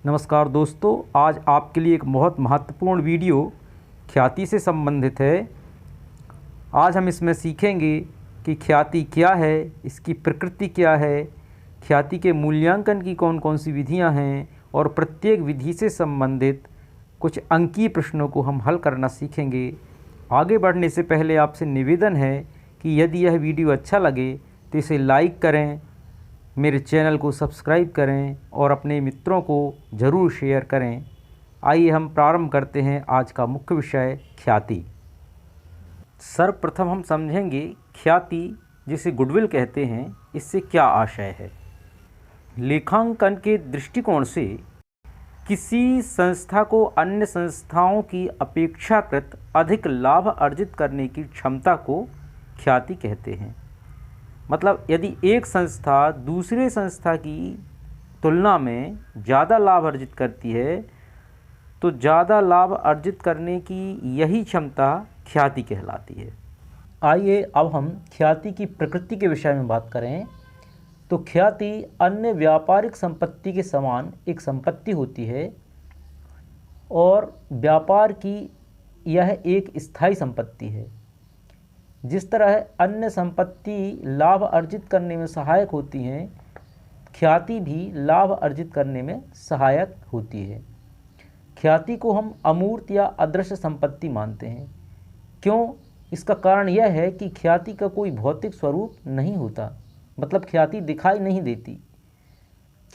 नमस्कार दोस्तों, आज आपके लिए एक बहुत महत्वपूर्ण वीडियो ख्याति से संबंधित है। आज हम इसमें सीखेंगे कि ख्याति क्या है, इसकी प्रकृति क्या है, ख्याति के मूल्यांकन की कौन कौन सी विधियां हैं और प्रत्येक विधि से संबंधित कुछ अंकीय प्रश्नों को हम हल करना सीखेंगे। आगे बढ़ने से पहले आपसे निवेदन है कि यदि यह वीडियो अच्छा लगे तो इसे लाइक करें, मेरे चैनल को सब्सक्राइब करें और अपने मित्रों को ज़रूर शेयर करें। आइए हम प्रारंभ करते हैं आज का मुख्य विषय ख्याति। सर्वप्रथम हम समझेंगे ख्याति जिसे गुडविल कहते हैं, इससे क्या आशय है। लेखांकन के दृष्टिकोण से किसी संस्था को अन्य संस्थाओं की अपेक्षाकृत अधिक लाभ अर्जित करने की क्षमता को ख्याति कहते हैं। मतलब यदि एक संस्था दूसरे संस्था की तुलना में ज़्यादा लाभ अर्जित करती है तो ज़्यादा लाभ अर्जित करने की यही क्षमता ख्याति कहलाती है। आइए अब हम ख्याति की प्रकृति के विषय में बात करें तो ख्याति अन्य व्यापारिक संपत्ति के समान एक संपत्ति होती है और व्यापार की यह एक स्थायी संपत्ति है। जिस तरह अन्य संपत्ति लाभ अर्जित करने में सहायक होती हैं, ख्याति भी लाभ अर्जित करने में सहायक होती है। ख्याति को हम अमूर्त या अदृश्य संपत्ति मानते हैं। क्यों? इसका कारण यह है कि ख्याति का कोई भौतिक स्वरूप नहीं होता, मतलब ख्याति दिखाई नहीं देती।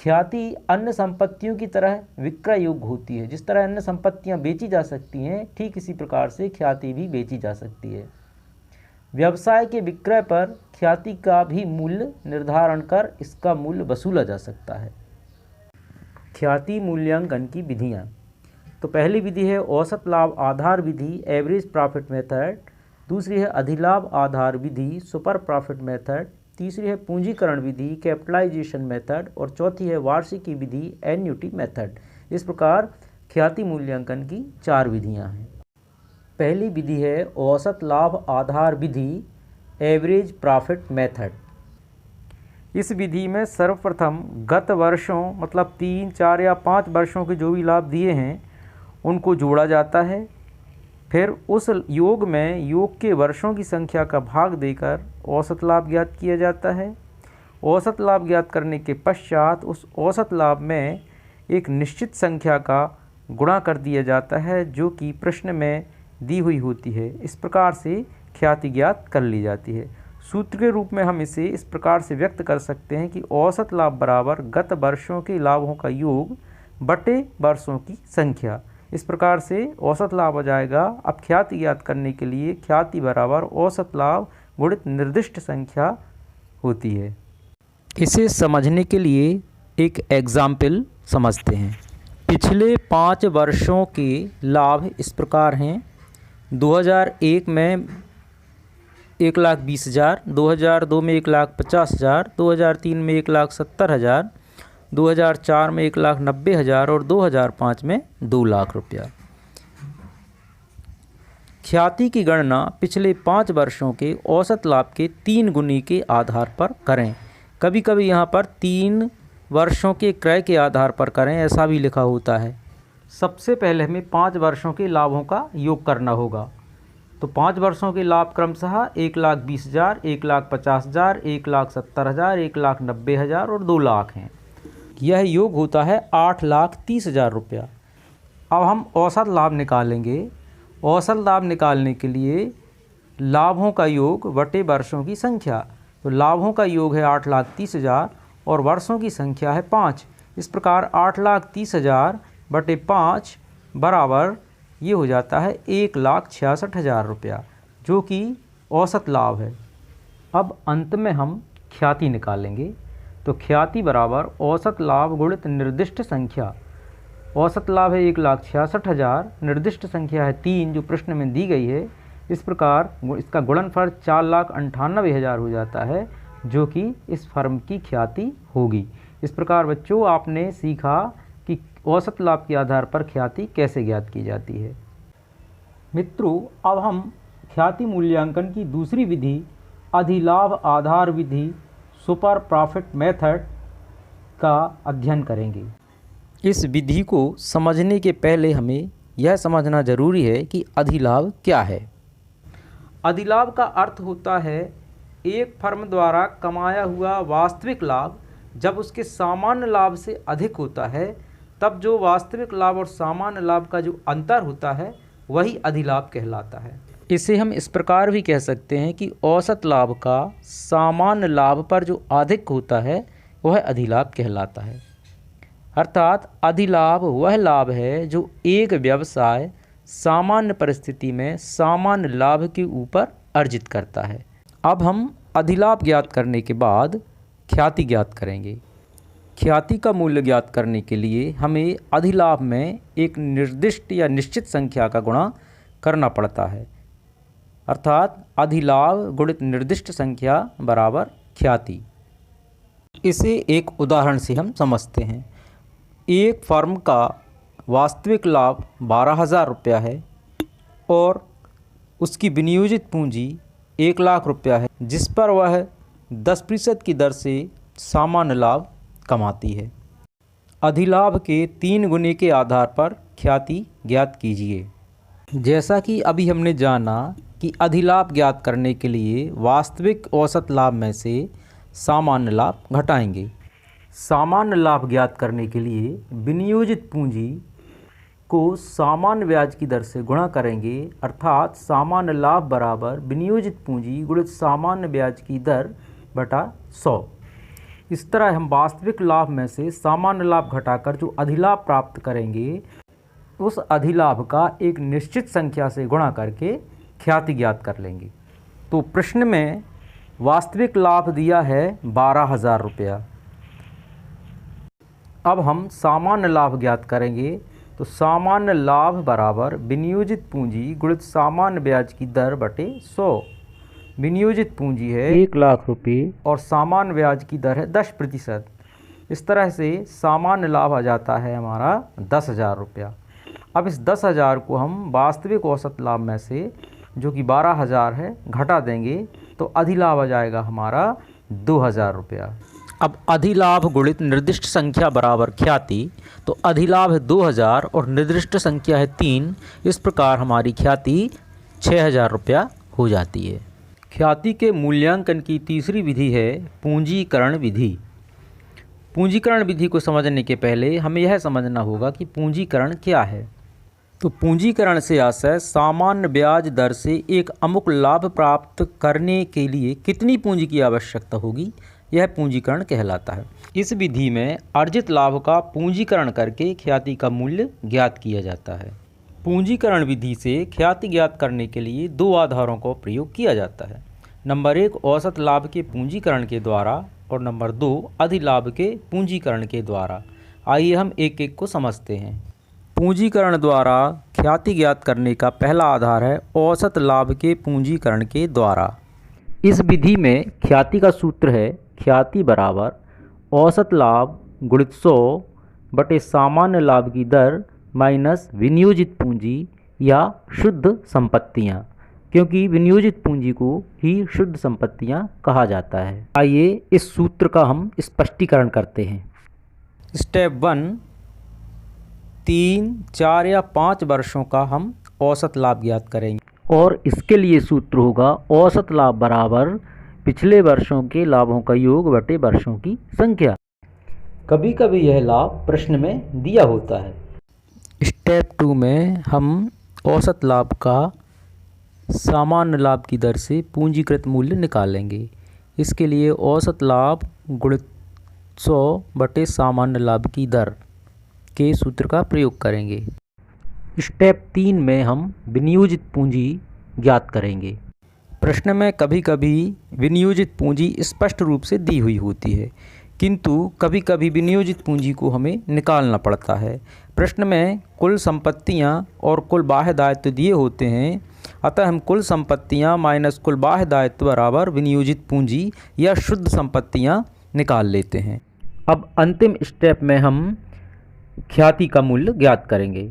ख्याति अन्य संपत्तियों की तरह विक्रय योग्य होती है। जिस तरह अन्य संपत्तियां बेची जा सकती हैं, ठीक इसी प्रकार से ख्याति भी बेची जा सकती है। व्यवसाय के विक्रय पर ख्याति का भी मूल्य निर्धारण कर इसका मूल्य वसूला जा सकता है। ख्याति मूल्यांकन की विधियां। तो पहली विधि है औसत लाभ आधार विधि, एवरेज प्रॉफिट मेथड। दूसरी है अधिलाभ आधार विधि, सुपर प्रॉफिट मेथड। तीसरी है पूंजीकरण विधि, कैपिटलाइजेशन मेथड। और चौथी है वार्षिकी विधि, एन्युटी मेथड। इस प्रकार ख्याति मूल्यांकन की 4 विधियां हैं। पहली विधि है औसत लाभ आधार विधि, एवरेज प्रॉफिट मेथड। इस विधि में सर्वप्रथम गत वर्षों मतलब 3, 4 या 5 वर्षों के जो भी लाभ दिए हैं उनको जोड़ा जाता है। फिर उस योग में योग के वर्षों की संख्या का भाग देकर औसत लाभ ज्ञात किया जाता है। औसत लाभ ज्ञात करने के पश्चात उस औसत लाभ में एक निश्चित संख्या का गुणा कर दिया जाता है जो कि प्रश्न में दी हुई होती है। इस प्रकार से ख्याति ज्ञात कर ली जाती है। सूत्र के रूप में हम इसे इस प्रकार से व्यक्त कर सकते हैं कि औसत लाभ बराबर गत वर्षों के लाभों का योग बटे वर्षों की संख्या। इस प्रकार से औसत लाभ आ जाएगा। अब ख्याति ज्ञात करने के लिए ख्याति बराबर औसत लाभ गुणित निर्दिष्ट संख्या होती है। इसे समझने के लिए एक एग्जाम्पल समझते हैं। पिछले 5 वर्षों के लाभ इस प्रकार हैं। 2001 में 1,20,000, 2002 में 1,50,000, 2003 में 1,70,000, 2004 में 1,90,000 और 2005 में 2 लाख रुपया। ख्याति की गणना पिछले 5 वर्षों के औसत लाभ के 3 गुनी के आधार पर करें। कभी कभी यहाँ पर 3 वर्षों के क्रय के आधार पर करें, ऐसा भी लिखा होता है। सबसे पहले हमें 5 वर्षों के लाभों का योग करना होगा। तो 5 वर्षों के लाभ क्रमशः 1,20,000, 1,50,000, 1,70,000, 1,90,000 और 2 लाख हैं। यह योग होता है 8,30,000 रुपया। अब हम औसत लाभ निकालेंगे। औसत लाभ निकालने के लिए लाभों का योग बटे वर्षों की संख्या। तो लाभों का योग है 8,30,000 और वर्षों की संख्या है 5। इस प्रकार 8,30,000 बटे 5 बराबर ये हो जाता है 1,66,000 रुपया, जो कि औसत लाभ है। अब अंत में हम ख्याति निकालेंगे। तो ख्याति बराबर औसत लाभ गुणित निर्दिष्ट संख्या। औसत लाभ है 1,66,000, निर्दिष्ट संख्या है 3 जो प्रश्न में दी गई है। इस प्रकार इसका गुणनफल 4,98,000 हो जाता है, जो कि इस फर्म की ख्याति होगी। इस प्रकार बच्चों आपने सीखा कि औसत लाभ के आधार पर ख्याति कैसे ज्ञात की जाती है। मित्रों, अब हम ख्याति मूल्यांकन की दूसरी विधि अधिलाभ आधार विधि, सुपर प्रॉफिट मेथड का अध्ययन करेंगे। इस विधि को समझने के पहले हमें यह समझना जरूरी है कि अधिलाभ क्या है। अधिलाभ का अर्थ होता है एक फर्म द्वारा कमाया हुआ वास्तविक लाभ जब उसके सामान्य लाभ से अधिक होता है, तब जो वास्तविक लाभ और सामान्य लाभ का जो अंतर होता है वही अधिलाभ कहलाता है। इसे हम इस प्रकार भी कह सकते हैं कि औसत लाभ का सामान्य लाभ पर जो अधिक होता है वह अधिलाभ कहलाता है। अर्थात अधिलाभ वह लाभ है जो एक व्यवसाय सामान्य परिस्थिति में सामान्य लाभ के ऊपर अर्जित करता है। अब हम अधिलाभ ज्ञात करने के बाद ख्याति ज्ञात करेंगे। ख्याति का मूल्य ज्ञात करने के लिए हमें अधिलाभ में एक निर्दिष्ट या निश्चित संख्या का गुणा करना पड़ता है, अर्थात अधिलाभ गुणित निर्दिष्ट संख्या बराबर ख्याति। इसे एक उदाहरण से हम समझते हैं। एक फर्म का वास्तविक लाभ 12,000 रुपया है और उसकी विनियोजित पूंजी 1,00,000 रुपया है, जिस पर वह 10% की दर से सामान्य लाभ कमाती है। अधिलाभ के 3 गुने के आधार पर ख्याति ज्ञात कीजिए। जैसा कि अभी हमने जाना कि अधिलाभ ज्ञात करने के लिए वास्तविक औसत लाभ में से सामान्य लाभ घटाएंगे। सामान्य लाभ ज्ञात करने के लिए विनियोजित पूंजी को सामान्य ब्याज की दर से गुणा करेंगे, अर्थात सामान्य लाभ बराबर विनियोजित पूंजी गुणित सामान्य ब्याज की दर बटा 100। इस तरह हम वास्तविक लाभ में से सामान्य लाभ घटाकर जो अधिलाभ प्राप्त करेंगे, उस अधिलाभ का एक निश्चित संख्या से गुणा करके ख्याति ज्ञात कर लेंगे। तो प्रश्न में वास्तविक लाभ दिया है 12,000 रुपया। अब हम सामान्य लाभ ज्ञात करेंगे, तो सामान्य लाभ बराबर विनियोजित पूंजी गुणित सामान्य ब्याज की दर बटे 100। विनियोजित पूंजी है 1,00,000 रुपये और सामान्य ब्याज की दर है 10%। इस तरह से सामान्य लाभ आ जाता है हमारा 10,000 रुपया। अब इस 10,000 को हम वास्तविक औसत लाभ में से जो कि 12,000 है घटा देंगे, तो अधिलाभ आ जाएगा हमारा 2,000 रुपया। अब अधिलाभ गुणित निर्दिष्ट संख्या बराबर ख्याति, तो अधिलाभ है 2,000 और निर्दिष्ट संख्या है 3। इस प्रकार हमारी ख्याति 6,000 रुपया हो जाती है। ख्याति के मूल्यांकन की तीसरी विधि है पूंजीकरण विधि। पूंजीकरण विधि को समझने के पहले हमें यह समझना होगा कि पूंजीकरण क्या है। तो पूंजीकरण से आशय सामान्य ब्याज दर से एक अमुक लाभ प्राप्त करने के लिए कितनी पूंजी की आवश्यकता होगी, यह पूंजीकरण कहलाता है। इस विधि में अर्जित लाभ का पूंजीकरण करके ख्याति का मूल्य ज्ञात किया जाता है। पूंजीकरण विधि से ख्याति ज्ञात करने के लिए 2 आधारों का प्रयोग किया जाता है। नंबर 1 औसत लाभ के पूंजीकरण के द्वारा और नंबर 2 अधिलाभ के पूंजीकरण के द्वारा। आइए हम एक एक को समझते हैं। पूंजीकरण द्वारा ख्याति ज्ञात करने का पहला आधार है औसत लाभ के पूंजीकरण के द्वारा। इस विधि में ख्याति का सूत्र है ख्याति बराबर औसत लाभ गुणित 100 बटे सामान्य लाभ की दर माइनस विनियोजित पूंजी या शुद्ध संपत्तियां, क्योंकि विनियोजित पूंजी को ही शुद्ध संपत्तियां कहा जाता है। आइए इस सूत्र का हम स्पष्टीकरण करते हैं। स्टेप 1 3, 4 या 5 वर्षों का हम औसत लाभ ज्ञात करेंगे और इसके लिए सूत्र होगा औसत लाभ बराबर पिछले वर्षों के लाभों का योग बटे वर्षों की संख्या। कभी कभी यह लाभ प्रश्न में दिया होता है। स्टेप 2 में हम औसत लाभ का सामान्य लाभ की दर से पूंजीकृत मूल्य निकालेंगे। इसके लिए औसत लाभ गुणित 100 बटे सामान्य लाभ की दर के सूत्र का प्रयोग करेंगे। स्टेप 3 में हम विनियोजित पूंजी ज्ञात करेंगे। प्रश्न में कभी कभी विनियोजित पूंजी स्पष्ट रूप से दी हुई होती है, किंतु कभी कभी विनियोजित पूंजी को हमें निकालना पड़ता है। प्रश्न में कुल संपत्तियां और कुल बाह्य दायित्व दिए होते हैं, अतः हम कुल संपत्तियां माइनस कुल बाह्य दायित्व बराबर विनियोजित पूंजी या शुद्ध संपत्तियां निकाल लेते हैं। अब अंतिम स्टेप में हम ख्याति का मूल्य ज्ञात करेंगे।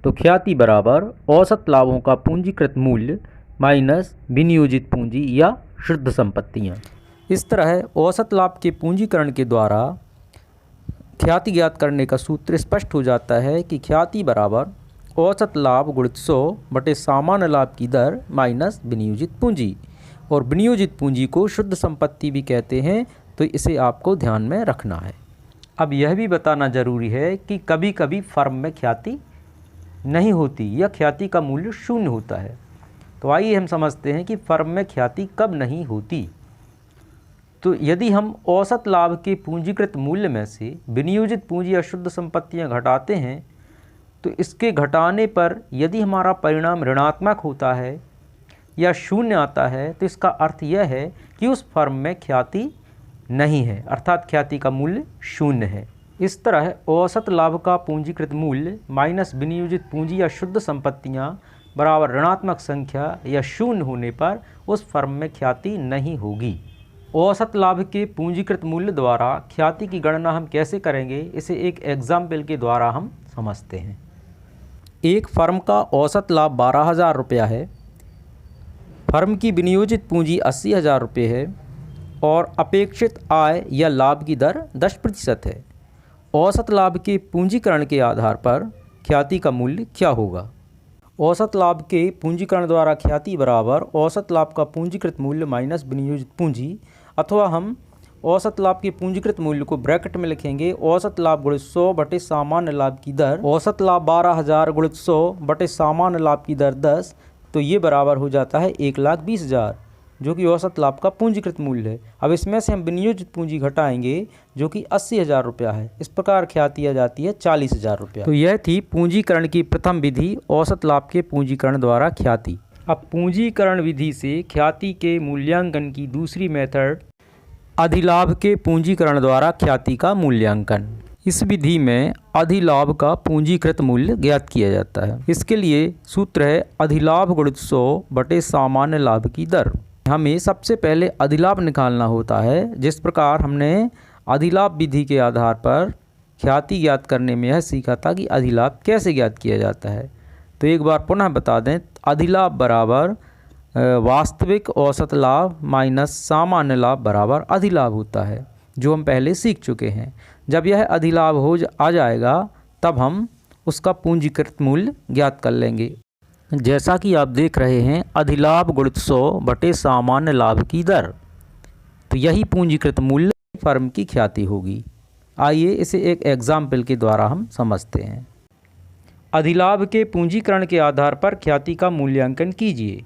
तो ख्याति बराबर औसत लाभों का पूंजीकृत मूल्य माइनस विनियोजित पूंजी या शुद्ध संपत्तियां। इस तरह औसत लाभ के पूंजीकरण के द्वारा ख्याति ज्ञात करने का सूत्र स्पष्ट हो जाता है कि ख्याति बराबर औसत लाभ गुणित 100 बटे सामान्य लाभ की दर माइनस विनियोजित पूंजी, और विनियोजित पूंजी को शुद्ध संपत्ति भी कहते हैं, तो इसे आपको ध्यान में रखना है। अब यह भी बताना जरूरी है कि कभी कभी फर्म में ख्याति नहीं होती या ख्याति का मूल्य शून्य होता है। तो आइए हम समझते हैं कि फर्म में ख्याति कब नहीं होती। तो यदि हम औसत लाभ के पूंजीकृत मूल्य में से विनियोजित पूंजी या शुद्ध संपत्तियां घटाते हैं, तो इसके घटाने पर यदि हमारा परिणाम ऋणात्मक होता है या शून्य आता है, तो इसका अर्थ यह है कि उस फर्म में ख्याति नहीं है, अर्थात ख्याति का मूल्य शून्य है। इस तरह औसत लाभ का पूंजीकृत मूल्य माइनस विनियोजित पूंजी या शुद्ध संपत्तियां बराबर ऋणात्मक संख्या या शून्य होने पर उस फर्म में ख्याति नहीं होगी। औसत लाभ के पूंजीकृत मूल्य द्वारा ख्याति की गणना हम कैसे करेंगे, इसे एक एग्जाम्पल के द्वारा हम समझते हैं। एक फर्म का औसत लाभ 12,000 रुपया है, फर्म की विनियोजित पूंजी 80,000 रुपये है और अपेक्षित आय या लाभ की दर 10% है। औसत लाभ के पूंजीकरण के आधार पर ख्याति का मूल्य क्या होगा? औसत लाभ के पूंजीकरण द्वारा ख्याति बराबर औसत लाभ का पूंजीकृत मूल्य माइनस विनियोजित पूंजी, अथवा हम औसत लाभ के पूंजीकृत मूल्य को ब्रैकेट में लिखेंगे औसत लाभ गुणित 100 बटे सामान्य लाभ की दर। औसत लाभ 12,000 गुणित 100 बटे सामान्य लाभ की दर 10, तो ये बराबर हो जाता है 1,20,000, जो कि औसत लाभ का पूंजीकृत मूल्य है। अब इसमें से हम विनियोजित पूंजी घटाएंगे जो कि 80,000 रुपया है। इस प्रकार ख्याति आ जाती है 40,000 रुपया। तो यह थी पूंजीकरण की प्रथम विधि, औसत लाभ के पूंजीकरण द्वारा ख्याति। अब पूंजीकरण विधि से ख्याति के मूल्यांकन की दूसरी मेथड अधिलाभ के पूंजीकरण द्वारा ख्याति का मूल्यांकन। इस विधि में अधिलाभ का पूंजीकृत मूल्य ज्ञात किया जाता है। इसके लिए सूत्र है अधिलाभ गुणित 100 बटे सामान्य लाभ की दर। हमें सबसे पहले अधिलाभ निकालना होता है। जिस प्रकार हमने अधिलाभ विधि के आधार पर ख्याति ज्ञात करने में यह सीखा था कि अधिलाभ कैसे ज्ञात किया जाता है, तो एक बार पुनः बता दें। अधिलाभ बराबर वास्तविक औसत लाभ माइनस सामान्य लाभ बराबर अधिलाभ होता है, जो हम पहले सीख चुके हैं। जब यह अधिलाभ आ जाएगा तब हम उसका पूंजीकृत मूल्य ज्ञात कर लेंगे। जैसा कि आप देख रहे हैं अधिलाभ गुणित 100 बटे सामान्य लाभ की दर, तो यही पूंजीकृत मूल्य फर्म की ख्याति होगी। आइए इसे एक एग्जाम्पल के द्वारा हम समझते हैं। अधिलाभ के पूंजीकरण के आधार पर ख्याति का मूल्यांकन कीजिए।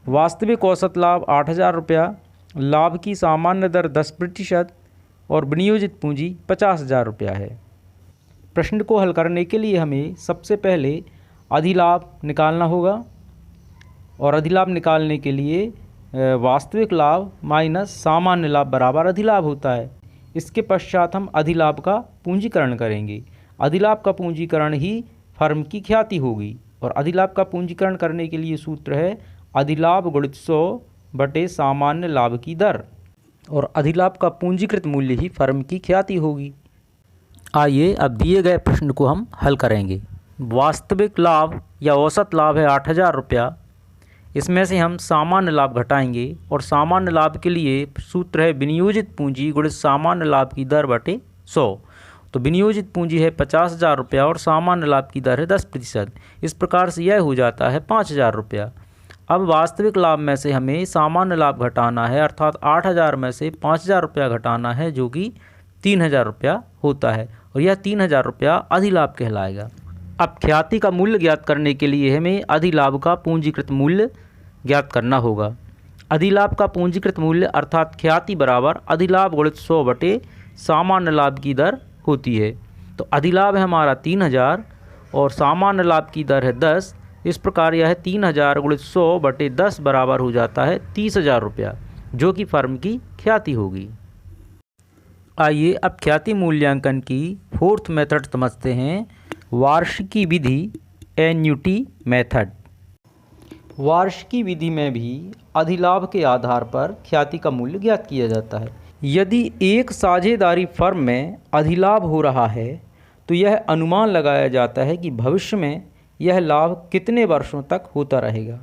वास्तविक औसत लाभ 8,000 रुपया, लाभ की सामान्य दर 10% और विनियोजित पूंजी 50,000 रुपया है। प्रश्न को हल करने के लिए हमें सबसे पहले अधिलाभ निकालना होगा, और अधिलाभ निकालने के लिए वास्तविक लाभ माइनस सामान्य लाभ बराबर अधिलाभ होता है। इसके पश्चात हम अधिलाभ का पूंजीकरण करेंगे। अधिलाभ का पूंजीकरण ही फर्म की ख्याति होगी, और अधिलाभ का पूंजीकरण करने के लिए सूत्र है अधिलाभ गुणित 100 बटे सामान्य लाभ की दर, और अधिलाभ का पूंजीकृत मूल्य ही फर्म की ख्याति होगी। आइए अब दिए गए प्रश्न को हम हल करेंगे। वास्तविक लाभ या औसत लाभ है 8,000 रुपया। इसमें से हम सामान्य लाभ घटाएंगे, और सामान्य लाभ के लिए सूत्र है विनियोजित पूंजी गुणित सामान्य लाभ की दर बटे 100। तो विनियोजित पूंजी है 50,000 रुपया और सामान्य लाभ की दर है 10%। इस प्रकार से यह हो जाता है 5,000 रुपया। अब वास्तविक लाभ में से हमें सामान्य लाभ घटाना है, अर्थात 8,000 में से 5,000 रुपया घटाना है, जो कि 3,000 रुपया होता है, और यह 3,000 रुपया अधिलाभ कहलाएगा। अब ख्याति का मूल्य ज्ञात करने के लिए हमें अधिलाभ का पूंजीकृत मूल्य ज्ञात करना होगा। अधिलाभ का पूंजीकृत मूल्य अर्थात ख्याति बराबर अधिलाभ गुणित 100 बटे सामान्य लाभ की दर होती है। तो अधिलाभ है हमारा 3,000 और सामान्य लाभ की दर है 10। इस प्रकार यह 3,000 गुणित 100 बटे 10 बराबर हो जाता है 30,000 रुपया, जो कि फर्म की ख्याति होगी। आइए अब ख्याति मूल्यांकन की फोर्थ मेथड समझते हैं, वार्षिकी विधि, एन्युटी मेथड। वार्षिकी विधि में भी अधिलाभ के आधार पर ख्याति का मूल्य ज्ञात किया जाता है। यदि एक साझेदारी फर्म में अधिलाभ हो रहा है, तो यह अनुमान लगाया जाता है कि भविष्य में यह लाभ कितने वर्षों तक होता रहेगा।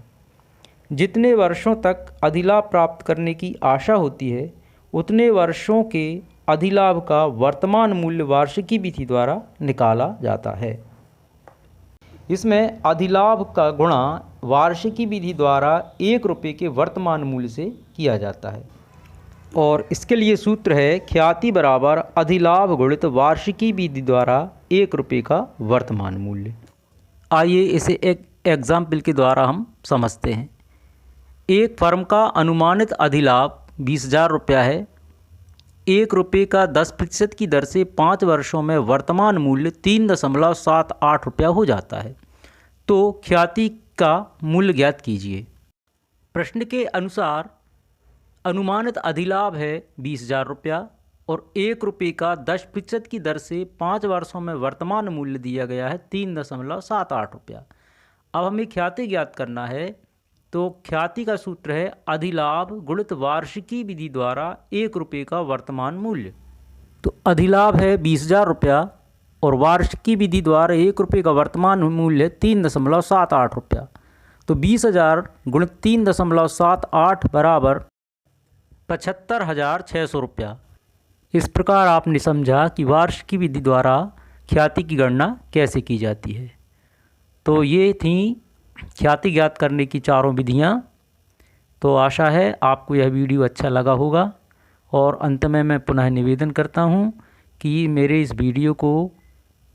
जितने वर्षों तक अधिलाभ प्राप्त करने की आशा होती है, उतने वर्षों के अधिलाभ का वर्तमान मूल्य वार्षिकी विधि द्वारा निकाला जाता है। इसमें अधिलाभ का गुणा वार्षिकी विधि द्वारा 1 रुपये के वर्तमान मूल्य से किया जाता है और इसके लिए सूत्र है ख्याति बराबर अधिलाभ गुणित वार्षिकी विधि द्वारा 1 रुपये का वर्तमान मूल्य। आइए इसे एक एग्जाम्पल के द्वारा हम समझते हैं। एक फर्म का अनुमानित अधिलाभ 20,000 रुपया है। 1 रुपये का 10% की दर से 5 वर्षों में वर्तमान मूल्य 3.78 रुपया हो जाता है। तो ख्याति का मूल्य ज्ञात कीजिए। प्रश्न के अनुसार अनुमानित अधिलाभ है 20,000 रुपया और 1 रुपये का 10% की दर से 5 वर्षों में वर्तमान मूल्य दिया गया है 3.78 रुपया। अब हमें ख्याति ज्ञात करना है, तो ख्याति का सूत्र है अधिलाभ गुणित वार्षिकी विधि द्वारा 1 रुपये का वर्तमान मूल्य। तो अधिलाभ है 20,000 रुपया और वार्षिकी विधि द्वारा 1 रुपये का वर्तमान मूल्य 3.78 रुपया। तो 20,000 गुणित 3.78 बराबर 75,600 रुपया। इस प्रकार आपने समझा कि वार्षिकी विधि द्वारा ख्याति की गणना कैसे की जाती है। तो ये थी ख्याति ज्ञात करने की चारों विधियाँ। तो आशा है आपको यह वीडियो अच्छा लगा होगा और अंत में मैं पुनः निवेदन करता हूँ कि मेरे इस वीडियो को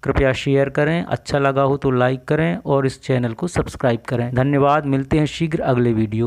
कृपया शेयर करें, अच्छा लगा हो तो लाइक करें और इस चैनल को सब्सक्राइब करें। धन्यवाद। मिलते हैं शीघ्र अगले वीडियो में।